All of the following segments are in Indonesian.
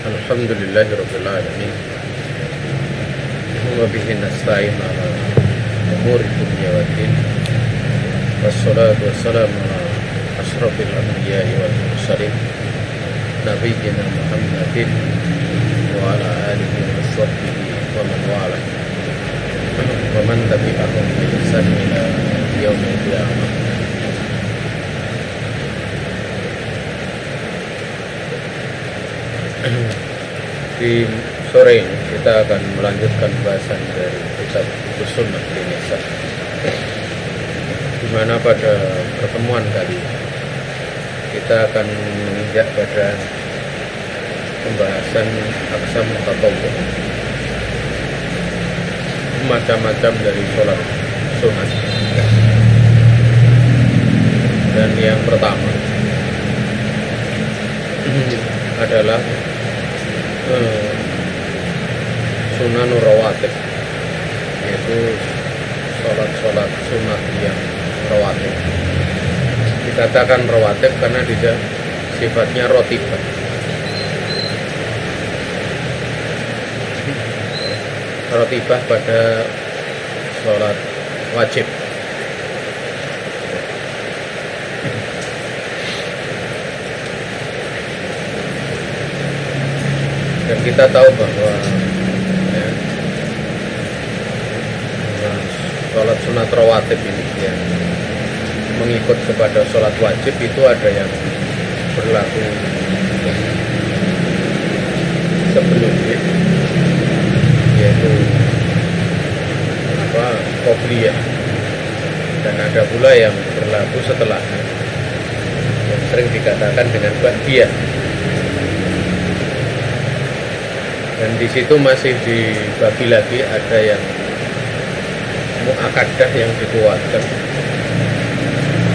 Alhamdulillahirabbil alamin. Wa bihi nasta'in ala umuri dunya waddin. Wassalatu wassalamu ala asyrafil anbiya'i wal mursalin nabiyyina Muhammadin wa ala alihi wa sahbihi wa man walah wa man tabi'ahum bi ihsan ila yaumil qiyamah. Di sore ini kita akan melanjutkan bahasan dari kitab Sunnah Indonesia, di mana pada pertemuan kali kita akan menginjak pada pembahasan aqsam tatawwu, macam-macam dari sholat sunat. Dan yang pertama adalah sunanur rawatib, yaitu sholat sunat yang rawatib. Dikatakan rawatib karena dia sifatnya rotibah. Rotibah pada sholat wajib. Dan kita tahu bahwa sholat sunat rawatib ini yang mengikut kepada sholat wajib itu ada yang berlaku sebelumnya, yaitu qobliyah, dan ada pula yang berlaku setelahnya, yang sering dikatakan dengan ba'diyah. Dan di situ masih dibagi lagi, ada yang mu'akadah yang dikuatkan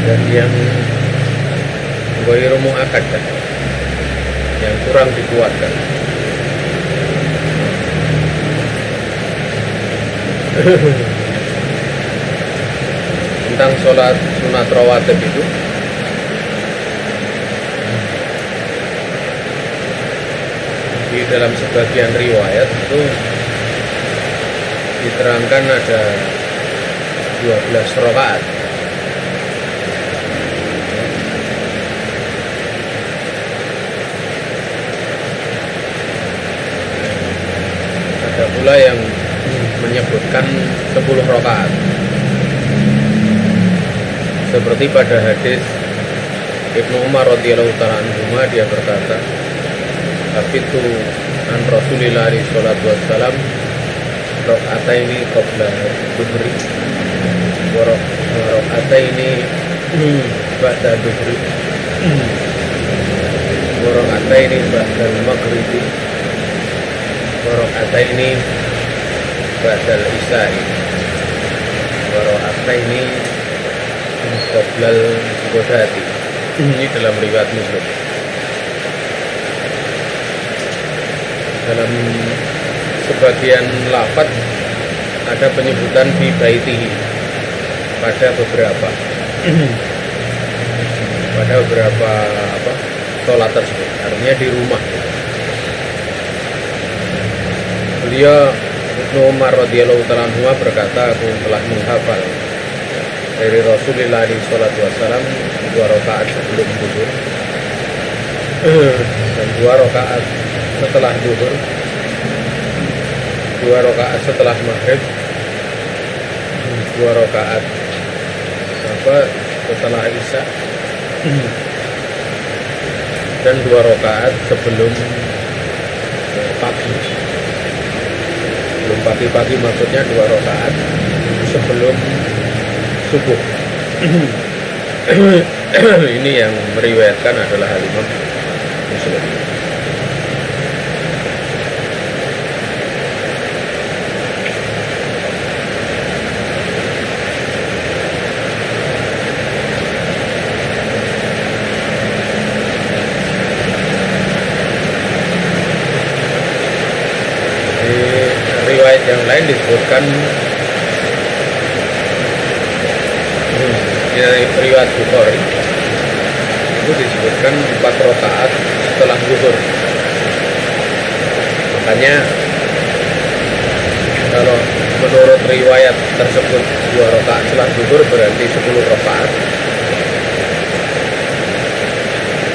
dan yang ghairu mu'akadah yang kurang dikuatkan. Tentang sholat sunat rawatib itu, di dalam sebagian riwayat itu diterangkan ada 12 rakaat. Ada pula yang menyebutkan 10 rakaat. Seperti pada hadis Ibnu Umar radhiyallahu ta'ala anhu, dia berkata, "Hafitu an Rasulillah sallallahu alaihi wasallam rakaataini qabla dhuhri wa rakaataini ba'da dhuhri wa rakaataini ba'da maghribi wa rakaataini ba'da isya'i wa rakaataini qabla al-ghadati." Ini dalam riwayat Muslim. Dalam sebagian lafaz ada penyebutan fi baitihi pada beberapa sholat tersebut, artinya di rumah. Beliau Ibnu Umar radhiyallahu ta'ala anhu berkata, "Aku telah menghafal dari Rasulullah sallallahu alaihi wasallam 2 rakaat sebelum zuhur dan 2 rakaat setelah zuhur, 2 rakaat setelah maghrib, 2 rakaat setelah isya, dan 2 rakaat sebelum pagi. Sebelum pagi-pagi maksudnya 2 rakaat sebelum subuh." Ini yang meriwayatkan adalah Imam Muslim. Yang lain disebutkan di riwayat Bukhari itu disebutkan 4 rakaat setelah zuhur. Makanya kalau menurut riwayat tersebut 2 rakaat salat zuhur berarti 10 rakaat.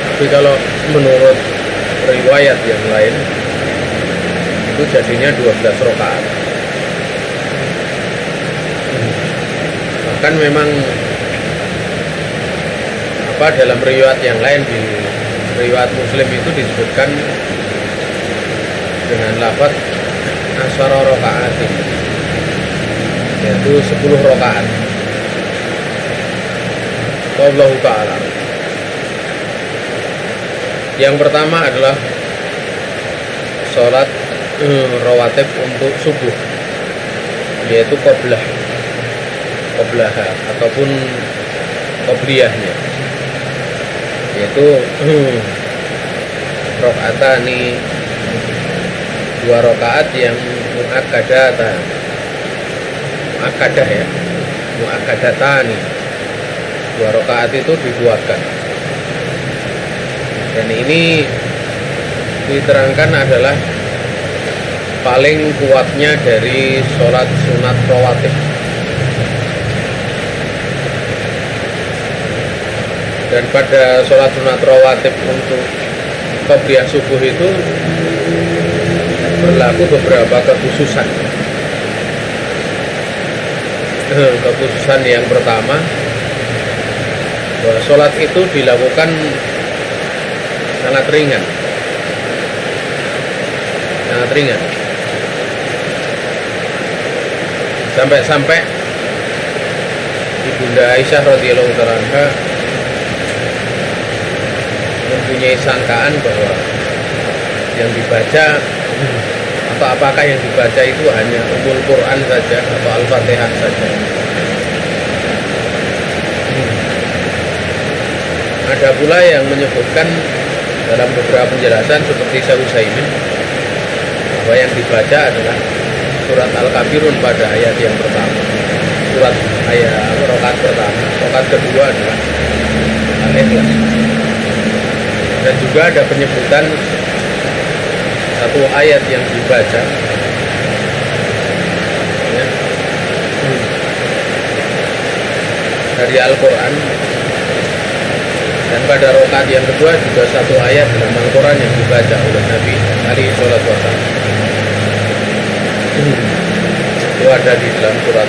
Tapi kalau menurut riwayat yang lain itu jadinya 12 rakaat. Bahkan memang dalam riwayat yang lain, di riwayat Muslim itu disebutkan dengan lafaz asyara rakaatin, yaitu 10 rakaat. Wallahu ta'ala. Yang pertama adalah sholat rawatib untuk subuh, yaitu qoblah ataupun qobliyahnya, yaitu rakaatani, 2 rakaat yang muakkadatani, 2 rakaat itu dikuatkan. Dan ini diterangkan adalah paling kuatnya dari sholat sunat rawatib. Dan pada sholat sunat rawatib untuk qobliyah subuh itu berlaku beberapa kekhususan. Kekhususan yang pertama, bahwa sholat itu dilakukan sangat ringan. Sampai-sampai Ibunda Aisyah radhiyallahu anha mempunyai sangkaan bahwa yang dibaca atau apakah yang dibaca itu hanya Ummul Quran saja atau Al-Fatihah saja. Ada pula yang menyebutkan dalam beberapa penjelasan seperti Syekh Utsaimin bahwa yang dibaca adalah surat Al-Kafirun pada ayat yang pertama, surat ayat rakaat pertama. Rakaat kedua adalah Al-Ikhlas. Dan juga ada penyebutan satu ayat yang dibaca ya, dari Al-Quran, dan pada rakaat yang kedua juga satu ayat dalam Al-Quran yang dibaca oleh Nabi alaihi sholatu wasallam. Itu ada di dalam surat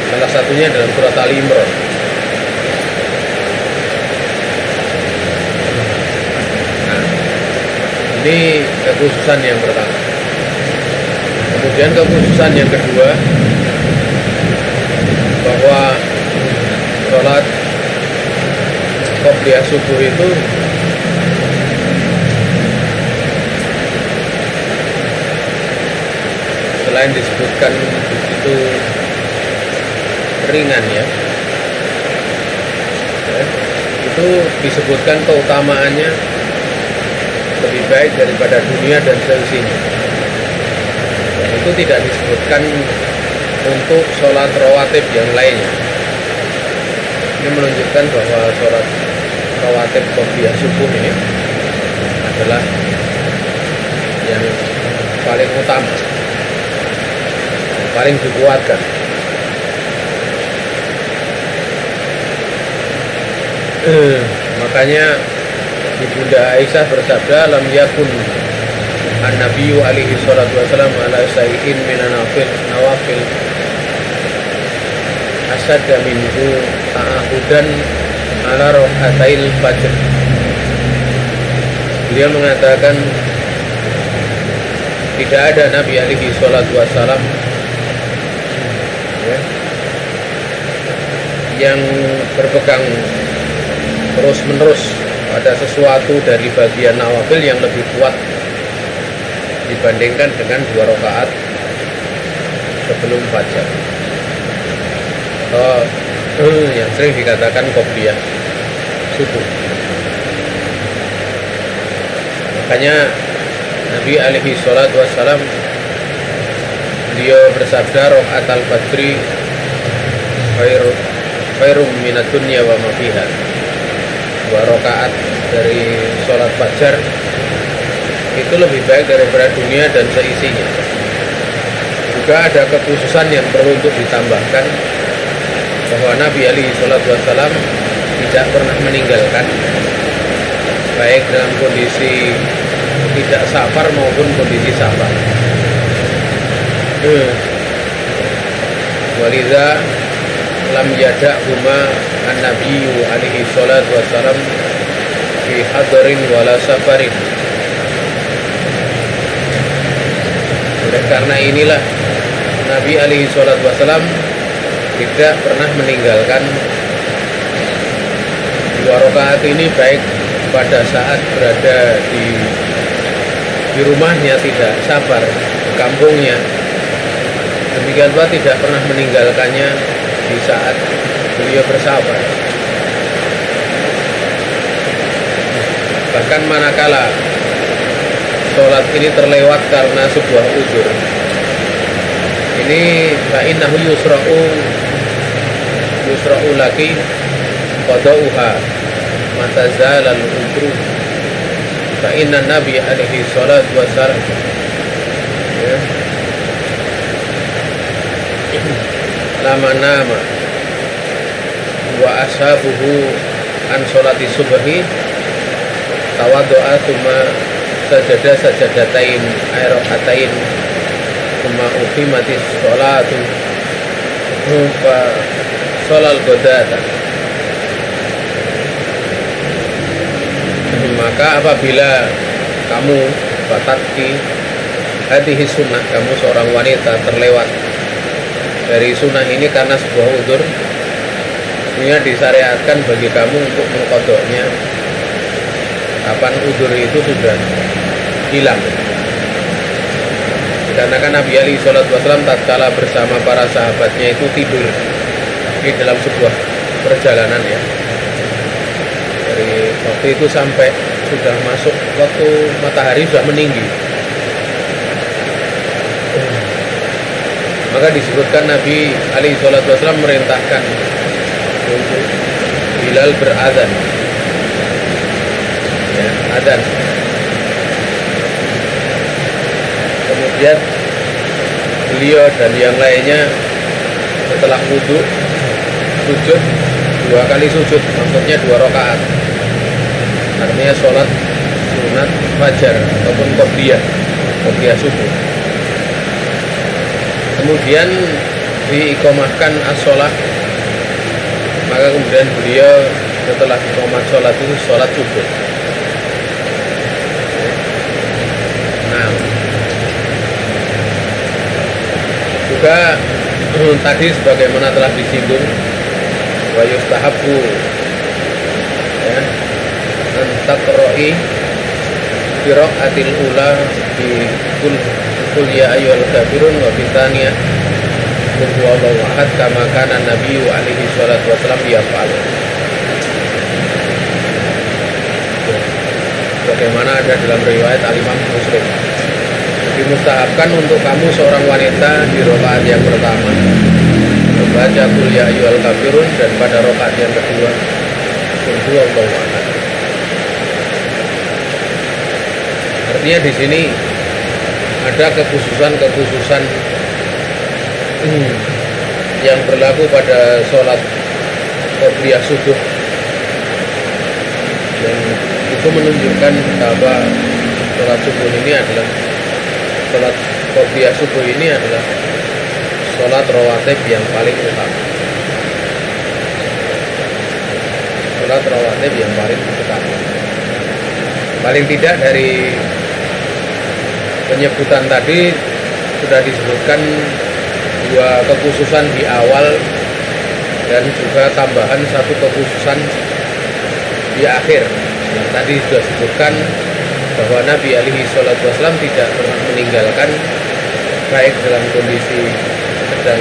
salah satunya dalam surat Ali Imran. Ini kekhususan yang pertama. Kemudian kekhususan yang kedua, bahwa sholat qobliyah subuh itu selain disebutkan begitu ringan ya, itu disebutkan keutamaannya lebih baik daripada dunia dan seisinya. Dan itu tidak disebutkan untuk sholat rawatib yang lainnya. Ini menunjukkan bahwa sholat rawatib qobliyah subuh ini adalah yang paling utama, paling dikuatkan. Makanya Ibunda Aisyah bersabda, lam yakun an-nabiyyu alaihi salatu wasallam ala syai'in minan nawafil asadda minhu ta'ahudan ala raka'atil fajr. Beliau mengatakan tidak ada Nabi alaihi salatu wasallam ya, yang berpegang terus menerus pada sesuatu dari bagian nawafil yang lebih kuat dibandingkan dengan 2 rakaat sebelum fajar, atau yang sering dikatakan qobliyah subuh. Makanya Nabi alaihi salatu wassalam beliau bersabda, rakaat al-fajri khairum minad dunya wa ma fiha. 2 rakaat dari sholat fajar itu lebih baik daripada dunia dan seisinya. Juga ada kekhususan yang perlu untuk ditambahkan, bahwa Nabi alaihi salatu wassalam tidak pernah meninggalkan, baik dalam kondisi tidak safar maupun kondisi safar. Walidha lam yada'huma an-nabiyyu alaihi salatu wassalam fi hadarin wala safarin. Oleh karena inilah Nabi alaihi salatu wassalam tidak pernah meninggalkan 2 rakaat ini, baik pada saat berada di rumahnya tidak safar, di kampungnya. Demikian pula tidak pernah meninggalkannya di saat beliau bersafar. Bahkan manakala sholat ini terlewat karena sebuah uzur, ini fa'innahu yusra'u laki qada'uha matazalal udru. Fa'inna Nabi alaihi salatu wassalam lama nama wa ashabuhu an sholati subhi tawadu'a thumma sajadatain aerokatain thumma uqimatis sholatu fa sholal godata. Maka apabila kamu batatki hadihi sunnah, kamu seorang wanita terlewat dari sunnah ini karena sebuah udzur, ini disyariatkan bagi kamu untuk mengkodoknya kapan udzur itu sudah hilang. Dikarenakan Nabi alaihi salatu wasallam tatkala bersama para sahabatnya itu tidur di dalam sebuah perjalanan, ya, dari waktu itu sampai sudah masuk waktu matahari sudah meninggi. Maka disebutkan Nabi alaihi salatu wasallam merintahkan untuk Bilal berazan, ya, adzan. Kemudian beliau dan yang lainnya setelah wudu sujud 2 kali sujud, maksudnya 2 rakaat, artinya sholat sunat fajar ataupun qobliyah subuh. Kemudian diiqomahkan as-sholah, maka kemudian beliau setelah iqomah sholat itu sholat subuh. Nah, juga tadi sebagaimana telah disinggung, wa yustahabbu, ya, antaqra'i qira'atil ula bi kul ya ayyuhal kafirun wa bithaniyah qul huwallahu ahad kama kana nabiyyu alaihi salatu wasallam yaf'al. Bagaimana ada dalam riwayat Al-Imam Muslim, dimustahabkan untuk kamu seorang wanita di rakaat yang pertama membaca qul ya ayyuhal kafirun, dan pada rakaat yang kedua qul huwallahu ahad. Artinya di sini ada kekhususan yang berlaku pada sholat qobliyah subuh, dan itu menunjukkan bahwa sholat subuh ini adalah sholat qobliyah subuh ini adalah sholat rawatib yang paling utama. Sholat rawatib yang paling utama. Paling tidak dari penyebutan tadi sudah disebutkan 2 kekhususan di awal, dan juga tambahan 1 kekhususan di akhir. Yang tadi sudah disebutkan bahwa Nabi alaihi salatu wasallam tidak pernah meninggalkan, baik dalam kondisi sedang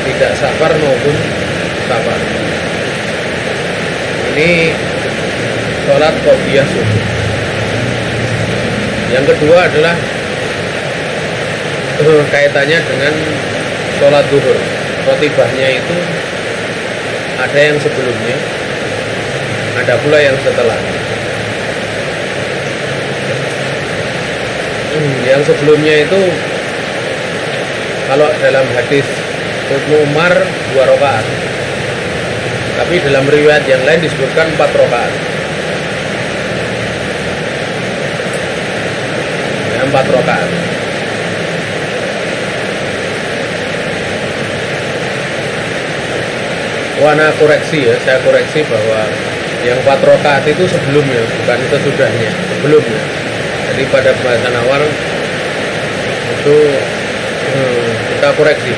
tidak safar maupun safar. Ini sholat qobliyah subuh. Yang kedua adalah kaitannya dengan sholat duhur. Rotibahnya itu ada yang sebelumnya, ada pula yang setelah. Yang sebelumnya itu kalau dalam hadis Ibnu Umar 2 rakaat, tapi dalam riwayat yang lain disebutkan 4 rakaat. Ya, 4 rakaat. Wana koreksi ya, saya koreksi bahwa yang 4 rakaat itu sebelumnya, bukan sesudahnya, sebelumnya. Jadi pada pembahasan awal itu kita koreksi.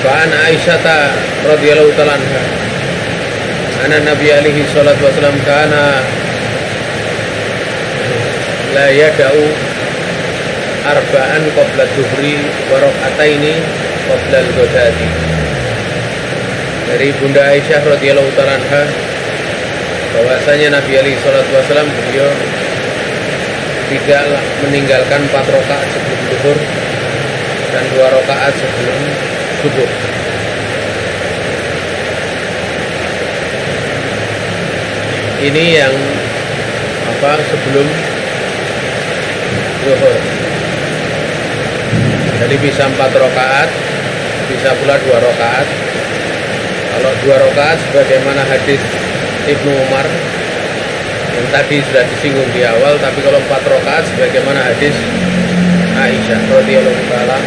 Ba'an Aisyah radhiyallahu ta'ala anha anna Nabi alaihi salatu wasallam kana la yada'u arba'an qabla dhuhri wa rak'ataini qabla al-ghadati. Dari Bunda Aisyah radhiyallahu ta'ala anha bahwasanya Nabi alaihi salatu wasallam beliau tidak meninggalkan 4 rakaat sebelum zuhur dan 2 rakaat sebelum subuh. Ini yang sebelum zuhur. Jadi bisa 4 rakaat, bisa pula 2 rakaat. Kalau 2 rakaat sebagaimana hadis Ibnu Umar yang tadi sudah disinggung di awal, tapi kalau 4 rakaat sebagaimana hadis Aisyah radhiyallahu taala.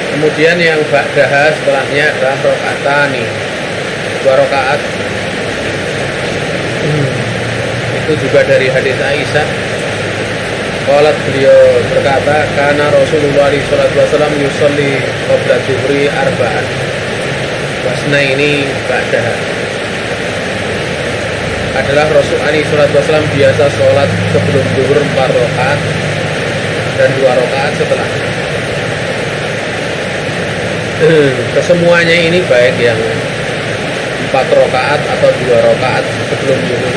Kemudian yang ba'daha setelahnya adalah rakaatani, 2 rakaat. Itu juga dari hadis Aisyah. Qalat, beliau berkata, kana Rasulullah sallallahu alaihi wasallam yusolli qabla dhuhri arba'an wasna ini ba'daha. Adalah Rasul alaihi wasallam biasa sholat sebelum zuhur 4 rakaat dan 2 rakaat setelahnya. Kesemuanya ini baik yang 4 rakaat atau 2 rakaat sebelum zuhur,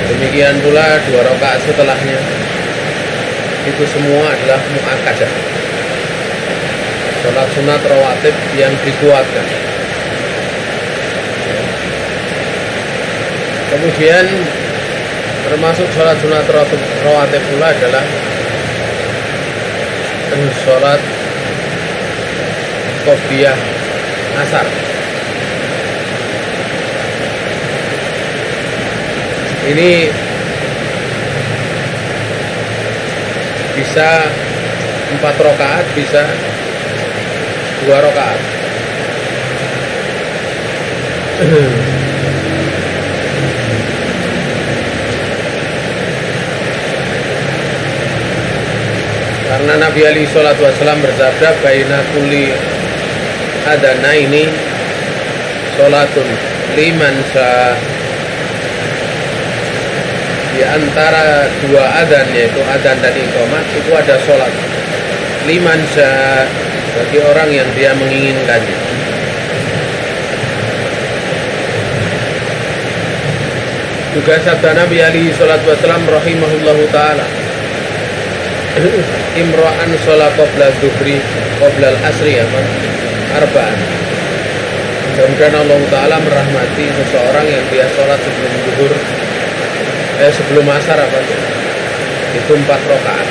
demikian pula 2 rakaat setelahnya, itu semua adalah mu'akkadah, sholat sunat rawatib yang dikuatkan. Kemudian termasuk sholat sunat rawatib pula adalah sholat qobliyah asar. Ini bisa 4 rakaat, bisa 2 rakaat. Karena Nabi alaihi salatu wasallam bersabda, baina kulli adana ini sholatun liman sya. Di antara 2 adzan, yaitu adzan dan iqamah, itu ada sholat liman sya, bagi orang yang dia menginginkannya. Juga sabda Nabi alaihi salatu wasallam rahimahullahu ta'ala, imra'an sholat qabla dhuhri qabla al-asri arba'an. Mudah-mudahan Allah Ta'ala merahmati seseorang yang dia sholat sebelum zuhur, sebelum asar itu 4 rakaat.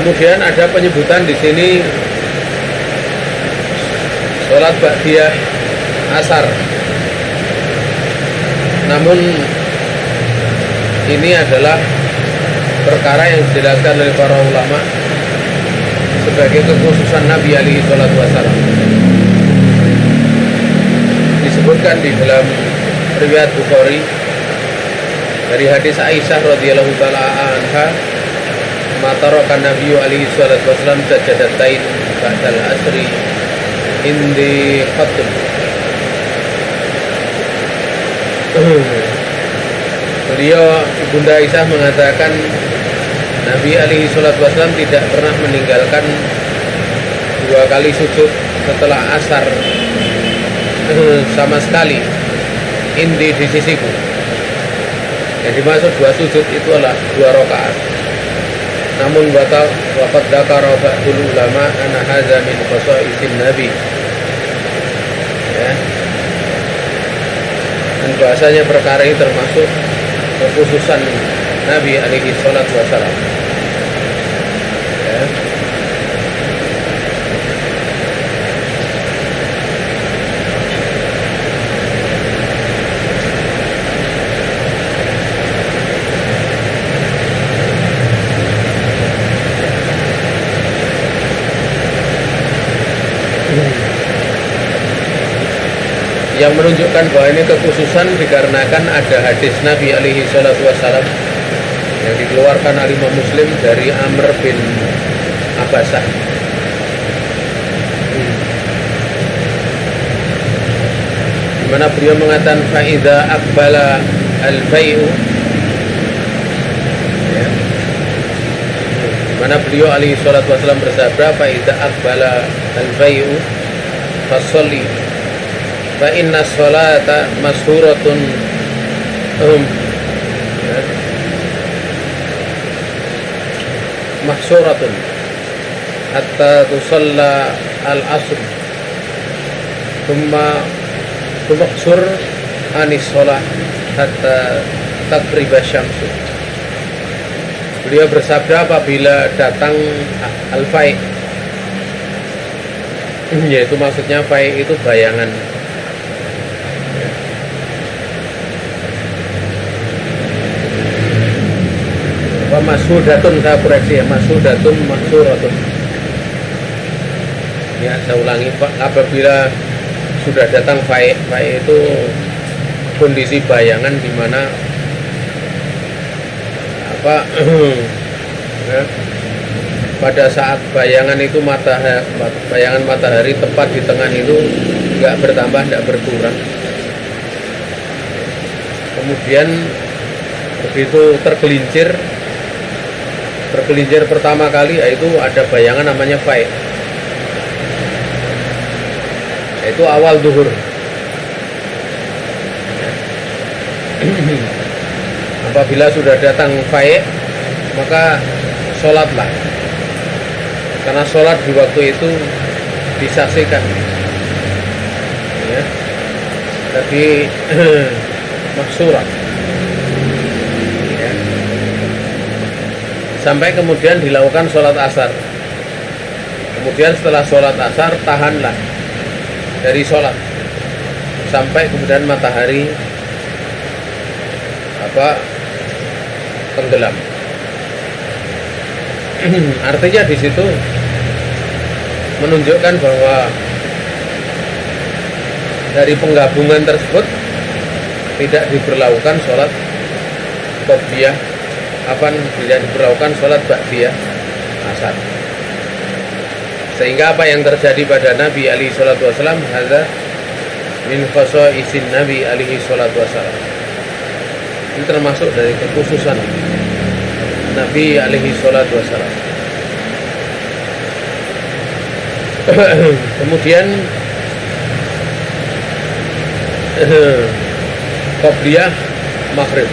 Kemudian ada penyebutan di sini sholat ba'diyah asar. Namun ini adalah perkara yang dijelaskan oleh para ulama sebagai kekhususan Nabi alaihi salatu wasallam. Disebutkan di dalam riwayat Bukhari dari hadis Aisyah radhiyallahu taala anha, matarakan Nabi alaihi salatu wasallam sajadatain ba'dal asri indi khatib. Beliau, Bunda Aisyah mengatakan Nabi alaihi salatu wasallam tidak pernah meninggalkan 2 kali sujud setelah asar sama sekali indi di sisiku. Yang dimaksud 2 sujud itu adalah 2 rakaat. Namun waqad dzakara ba'dul ulama anna hadza min khasaisin nabi. Ya. Dan bahasanya perkara ini termasuk kekhususan Nabi alaihi salatu wassalam. Ya. Yang menunjukkan bahwa ini kekhususan dikarenakan ada hadis Nabi alaihi salatu wassalam yang dikeluarkan oleh Imam Muslim dari Amr bin Abbasah. Di mana beliau mengatakan faida aqbala al-bai'u, ya. Di mana beliau alaihi salatu wassalam bersabda faida aqbala al-bai'u fasolli fa inna sholata mashuratun mahsuratun hatta tusalla al-asr thumma tumaksur anis sholat hatta taqriba syamsu. Beliau bersabda apabila datang al-fai', yaitu maksudnya fai' itu bayangan. Masudatun, saya koreksi ya, masudatun maksuratun. Ya, saya ulangi Pak, apabila sudah datang fai' itu kondisi bayangan di mana ya, pada saat bayangan itu bayangan matahari tepat di tengah itu nggak bertambah, nggak berkurang. Kemudian begitu tergelincir pertama kali, yaitu ada bayangan namanya fai', yaitu awal zuhur. Apabila sudah datang fai', maka sholatlah, karena sholat di waktu itu disaksikan, ya. Tapi maksurah, ya. Sampai kemudian dilakukan sholat asar. Kemudian setelah sholat asar tahanlah dari sholat sampai kemudian matahari tenggelam. Artinya di situ menunjukkan bahwa dari penggabungan tersebut tidak diberlakukan sholat qobliyah, tidak diberlakukan sholat ba'diyah asar. Sehingga apa yang terjadi pada Nabi alaihi salatu wasallam hadza min khasaisin Nabi alaihi salatu wasallam. Ini termasuk dari kekhususan Nabi alaihi salatu wasallam. Kemudian qobliyah maghrib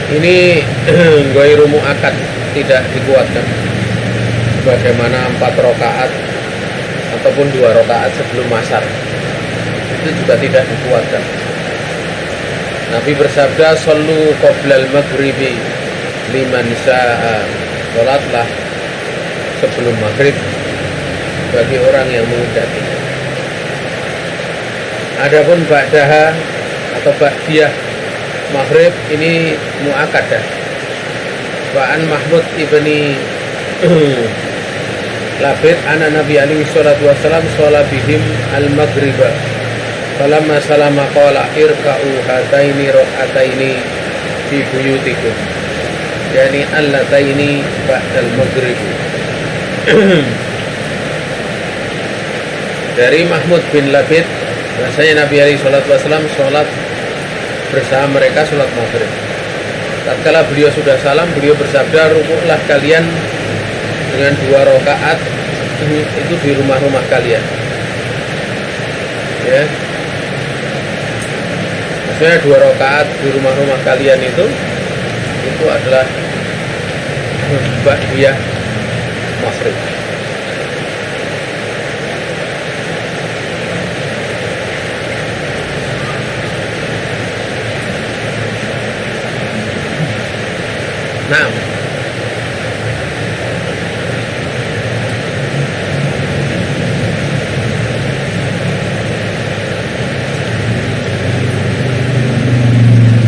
ini ghairu muakkad, tidak dikuatkan bagaimana 4 rakaat ataupun 2 rakaat sebelum asar, itu juga tidak dikuatkan. Nabi bersabda shollu qoblal maghribi liman syaa, sholatlah sebelum maghrib bagi orang yang menghendaki. Adapun ba'daha atau ba'diyah maghrib ini mu'akkadah. Wa'an Mahmud ibni Labid anna Nabi alaihi salatu wassalam sholat bihim al-maghriba falamma salama qala irka'u hataini ra'ataini fi buyutikum, yani allataini ba'dal maghrib. Dari Mahmud bin Labid, rasanya Nabi alaihi salatu wassalam sholat bersama mereka sholat maghrib. Tatkala beliau sudah salam, beliau bersabda, rukuklah kalian dengan 2 rakaat itu di rumah-rumah kalian, ya. Maksudnya 2 rakaat di rumah-rumah kalian itu adalah ba'diyah maghrib. Nah,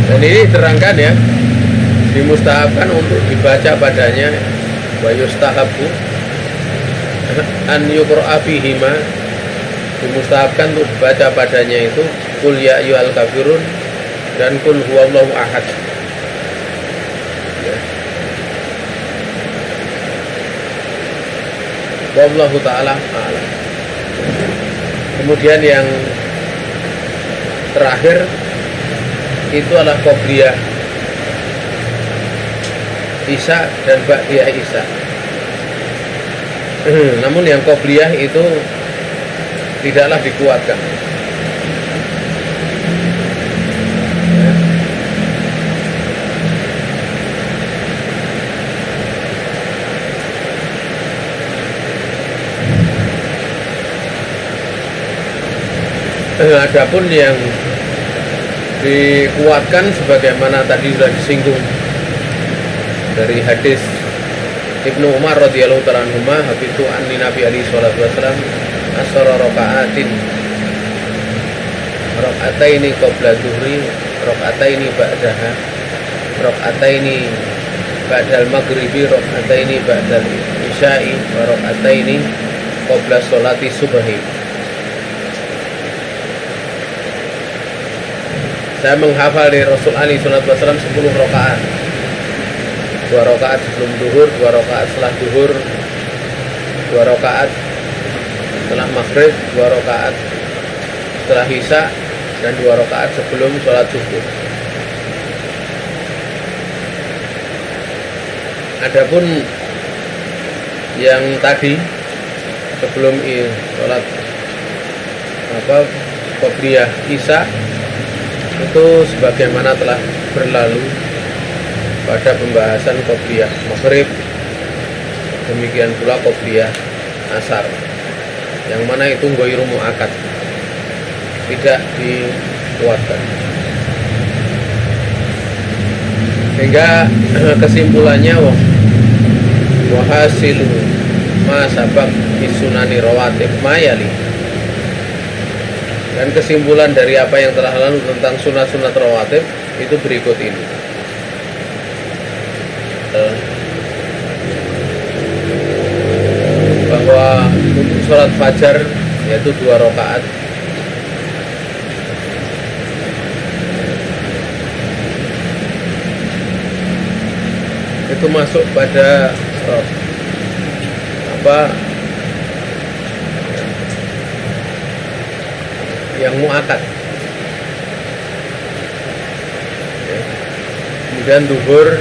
dan ini diterangkan ya, dimustahabkan untuk dibaca padanya, wa yustahabu an yuqra'a fihima, dimustahabkan untuk dibaca padanya itu qul ya ayyuhal kafirun dan qul huwallahu ahad. Ya. Wallahu ta'ala a'lam. Kemudian yang terakhir itu adalah qobliyah Isya dan ba'diyah Isya. Namun yang qobliyah itu tidaklah dikuatkan. Adapun yang dikuatkan sebagaimana tadi sudah disinggung dari hadis Ibnu Umar radhiyallahu ta'ala anhuma, hafizu anni Nabi alaihi salatu wasallam asara raka'ataini qabla dhuhri, raka'ataini ba'daha, raka'ataini ba'dal maghribi, raka'ataini ba'dal isya'i, wa raka'ataini qabla sholati subhi. Saya menghafal dari Rasul alaihi salatu wasallam 10 rakaat. 2 rakaat sebelum duhur, 2 rakaat setelah duhur, 2 rakaat setelah maghrib, 2 rakaat setelah isya, dan 2 rakaat sebelum sholat subuh. Adapun yang tadi sebelum sholat qobliyah isya itu sebagaimana telah berlalu pada pembahasan qobliyah maghrib, demikian pula qobliyah asar, yang mana itu ghairu mu'akkad, tidak dikuatkan. Sehingga kesimpulannya wahasilu ma sabaq bisunani rawatib mayali, dan kesimpulan dari apa yang telah lalu tentang sunat-sunat rawatib itu berikut ini. Bahwa untuk sholat fajar yaitu 2 rakaat itu masuk pada yang mu'akkad. Kemudian duhur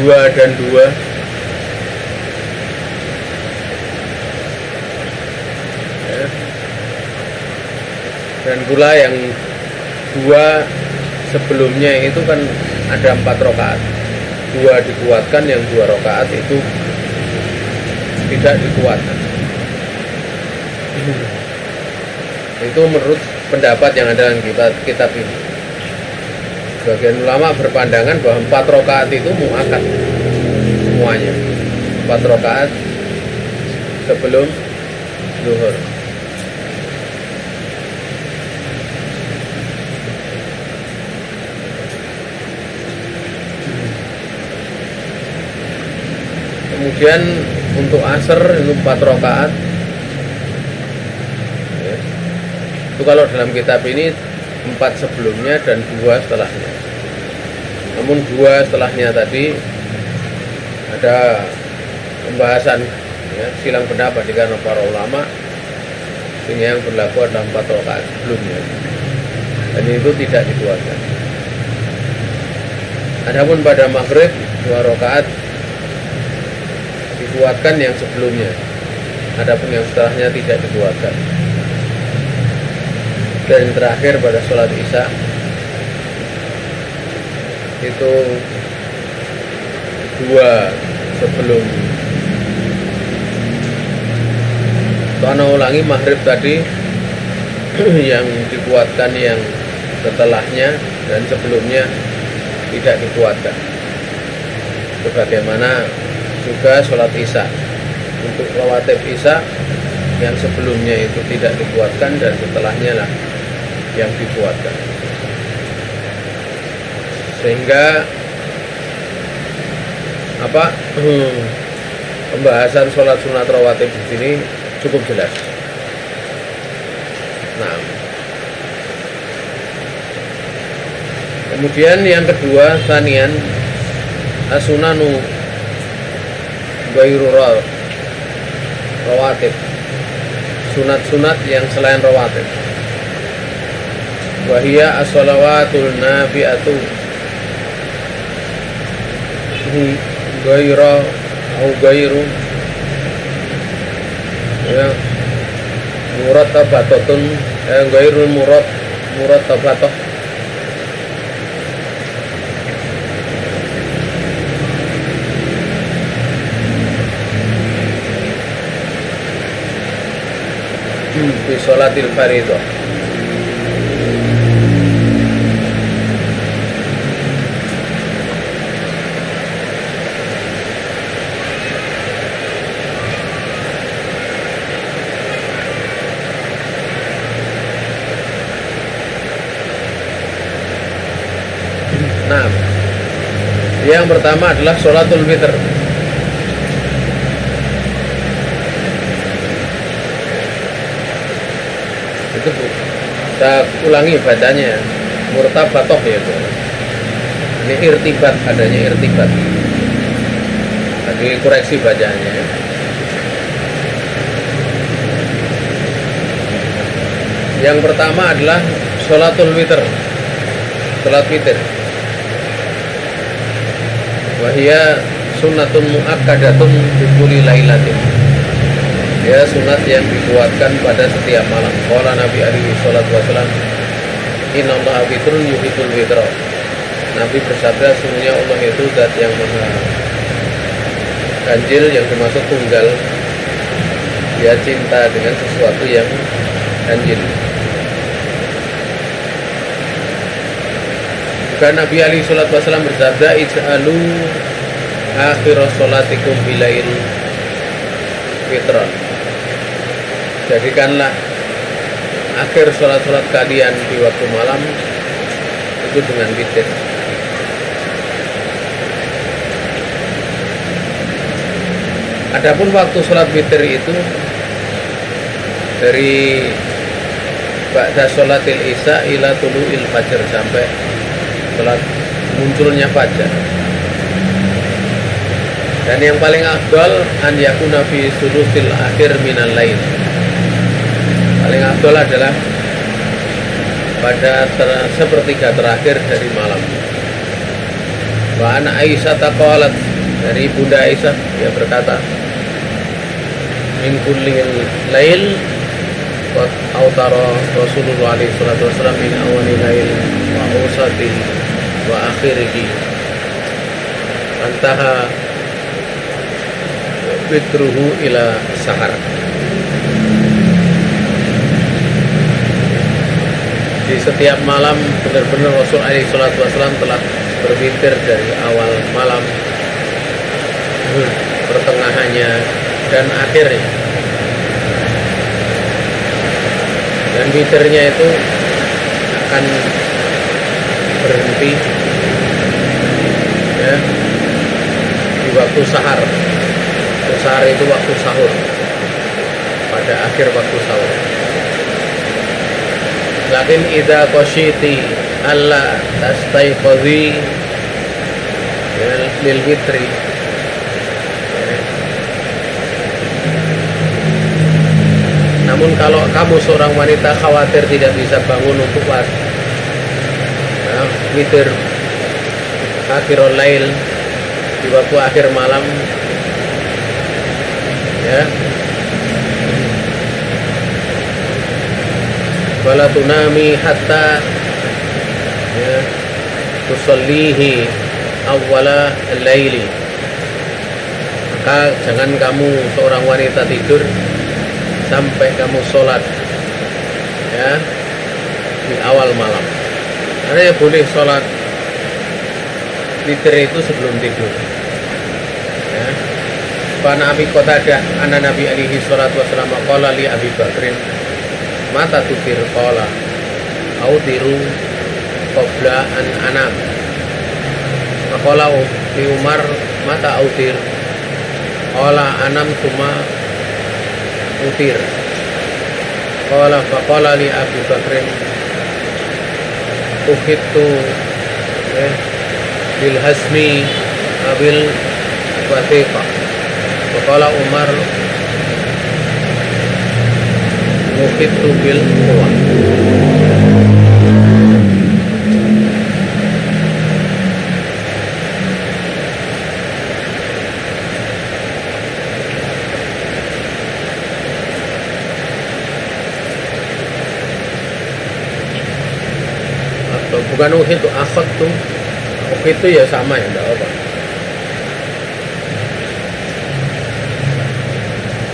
2 dan 2, dan pula yang 2 sebelumnya itu kan ada 4 rakaat, 2 dikuatkan, yang 2 rakaat itu tidak dikuatkan. Itu menurut pendapat yang ada dalam kitab ini. Sebagian ulama berpandangan bahwa 4 rakaat itu mu'akkad semuanya, 4 rakaat sebelum zuhur. Kemudian untuk asar itu 4 rakaat. Itu kalau dalam kitab ini 4 sebelumnya dan 2 setelahnya. Namun 2 setelahnya tadi ada pembahasan ya, silang pendapat di kalangan para ulama, sehingga yang berlaku adalah 4 rakaat sebelumnya, dan itu tidak dikuatkan. Adapun pada maghrib 2 rakaat dikuatkan yang sebelumnya, adapun yang setelahnya tidak dikuatkan. Dan terakhir pada sholat isya itu dua sebelum ulangi maghrib tadi yang dikuatkan yang setelahnya dan sebelumnya tidak dikuatkan. Sebagaimana juga sholat isya untuk rawatib isya yang sebelumnya itu tidak dikuatkan dan setelahnya lah yang dikuatkan. Sehingga pembahasan sholat sunat rawatib di sini cukup jelas. Nah, kemudian yang kedua, sanian asunanu ghairu rawatib, sunat-sunat yang selain rawatib. Wahia as-salawatul nafi'atu ghairu ya murattabatun ghairul murattabatah fi sholatil fardhah. Nah, yang pertama adalah sholatul witr. Itu saya ulangi bacanya, murtabatoh ya Bu. Ini irtibat, adanya irtibat. Tadi koreksi bacanya. Yang pertama adalah sholatul witr, sholat witir. Wahia sunnatun muakkadatun bikuli lailatin. Ya, sunat yang dikuatkan pada setiap malam. Qala Nabi alaihi salatu wasallam, innallaha witrun yuhibbul witra. Nabi bersabda, sungguhnya Allah itu zat yang maha ganjil, yang termasuk tunggal. Dia cinta dengan sesuatu yang ganjil. Juga Nabi alaihi salatu wasallam bersabda, ij'alu akhir sholatikum bilail witron. Jadikanlah akhir sholat-sholat kalian di waktu malam itu dengan witir. Adapun waktu sholat witir itu dari ba'da sholatil isya ila tulu'il fajar, sampai sholat munculnya fajar. Dan yang paling afdal an yakuna fi sulusil akhir minal lail. Paling afdal adalah pada sepertiga terakhir dari malam. Wa an Aisyah taqalat, dari Bunda Aisyah, dia berkata, min kulli lail wa autara Rasulullah alaihi salatu wasallam min awali lail wa awsati wa akhirihi antaha witruhu ila sahar. Di setiap malam benar-benar Rasul alaihi salatu wasallam telah berwitir dari awal malam, pertengahannya dan akhirnya. Dan witirnya itu akan berhenti ya di waktu sahar. Sahar itu waktu sahur, pada akhir waktu sahur. Lakin idza qasyiti alla tastayqadhi lil witri, namun kalau kamu seorang wanita khawatir tidak bisa bangun untuk witir akhirul lail, di waktu akhir malam ya, wala tunami hatta ya, tusallihi awwala al-laili. Maka jangan kamu seorang wanita tidur sampai kamu sholat ya di awal malam. Karena ya boleh sholat witir itu sebelum tidur ya. Pana Abi Qatadah anna Nabi alaihi salatu wasallam qala li Abi Bakrin mata tutir qala autiru qabla an anam. Qala li Umar mata autir qala anam summa utir. Qala faqala li Abi Bakrin uhittu bil hasmi abil wasiqa. Qala Umar uhittu bil quwa. Bukan uhid itu akhad tuh, uhid itu ya sama ya, enggak apa.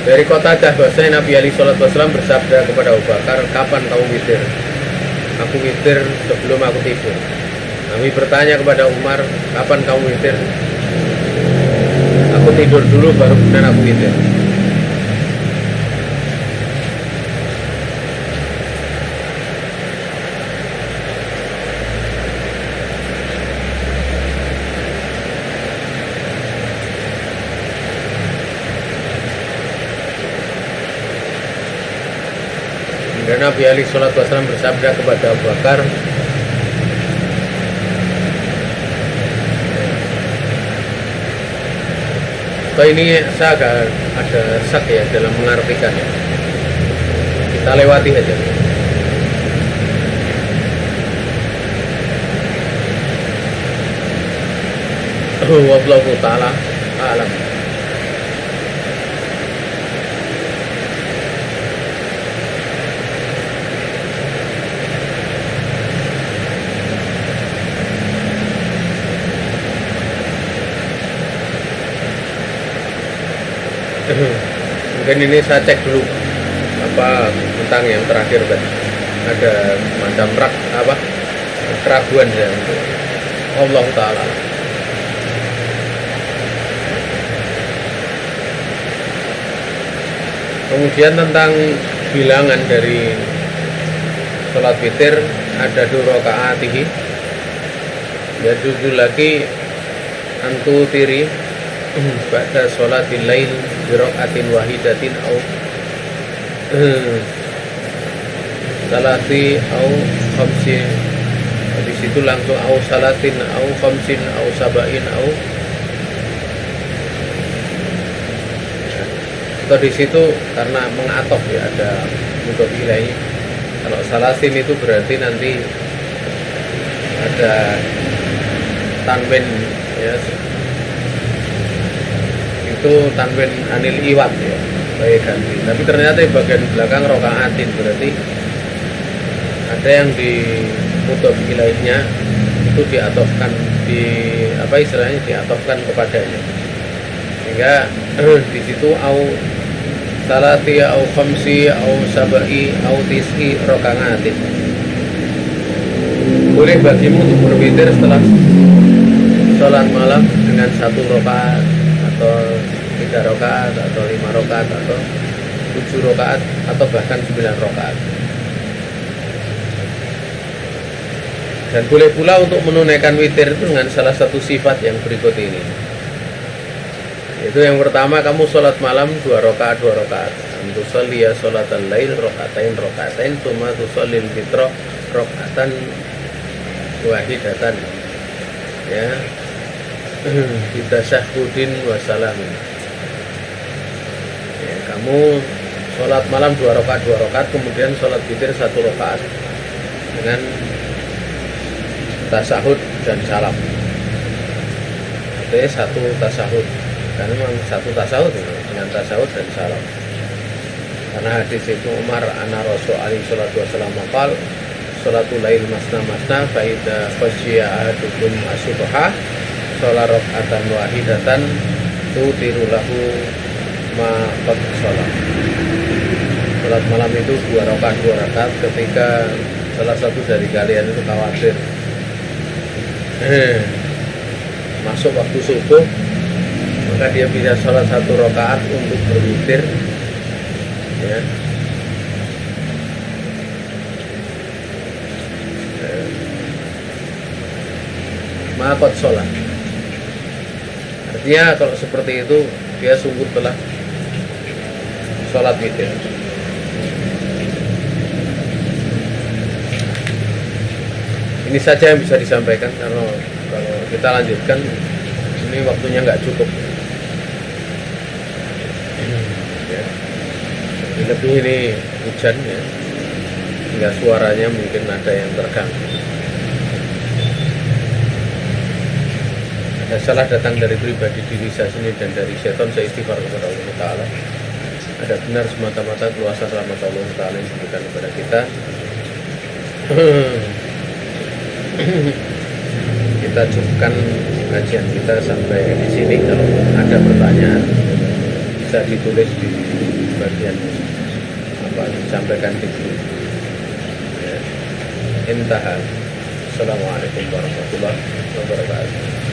Dari Qatadah bahwasanya Nabi alaihi salatu wasallam bersabda kepada Abu Bakar, kapan kamu witir? Aku witir sebelum aku tidur. Nabi bertanya kepada Umar, kapan kamu witir? Aku tidur dulu baru kemudian aku witir. Dan Nabi alaihi salatu wasallam bersabda kepada Abu Bakar, ini saya agak ada sak ya dalam mengartikan ya. Kita lewati aja. Wallahu ta'ala alam. Mungkin ini saya cek dulu apa tentang yang terakhir tadi, ada macam keraguan ya. Allah Ta'ala. Kemudian tentang bilangan dari sholat witir ada 2 rakaatihi, ya judul lagi antu tiri pada sholatil lail bi rakaatin wahidatin au salati au khamsin. Di situ langsung au salatin au khamsin au sabain au, atau di situ karena mengatof ya, ada mudhof ilaih. Kalau salatin itu berarti nanti ada tanwin ya, itu tanwin anil iwat ya, baik ganti. Tapi ternyata di bagian belakang rokaatin, berarti ada yang di mudhof ilaihnya itu diatofkan, di apa istilahnya, diatofkan kepadanya, sehingga di situ au salati au khamsi au sabai au tis'i rokaatin. Boleh bagimu untuk berwitir setelah sholat malam dengan 1 rakaat atau 3 rakaat atau 5 rakaat atau 7 rakaat atau bahkan 9 rakaat. Dan boleh pula untuk menunaikan witir itu dengan salah satu sifat yang berikut ini. Itu yang pertama, kamu sholat malam 2 rakaat 2 rakaat. Antusalliya sholatal lail rakaatain rakaatain tsumma tusallil fitra rakaatan wahidatan. Ya. Bitasyahudin wa salamin. Ya, kamu sholat malam 2 rakaat 2 rakaat, kemudian sholat witir 1 rakaat dengan tasahud dan salam. Artinya 1 tasahud, karena memang 1 tasahud dengan tasahud dan salam. Karena hadis Ibnu Umar anna Rasul alaihi salatu wasallam qala salatul lail masna masna fa idza khashiya ahadukum asubha sholat raka'atan wahidatan tutiru lahu ma qad sholat. Sholat malam itu 2 rakaat ketika salah satu dari kalian itu khawatir masuk waktu subuh, maka dia bisa sholat 1 rakaat untuk berwitir, ya. Makot sholat. Artinya kalau seperti itu dia sungguh telah sholat witir. Ini saja yang bisa disampaikan. Kalau kita lanjutkan, ini waktunya nggak cukup. Ya. Lebih ini hujan, ya, hingga suaranya mungkin ada yang terganggu. Ada salah datang dari pribadi diri saya sendiri dan dari setan, saya istighfar kepada Allah Ta'ala. Ada benar semata-mata kuasa rahmat Allah Ta'ala yang diberikan kepada kita. Kita cukupkan kajian kita sampai di sini. Kalau ada pertanyaan bisa ditulis di bagian disampaikan di grup. Ya. Intaha. Assalamualaikum warahmatullahi wabarakatuh.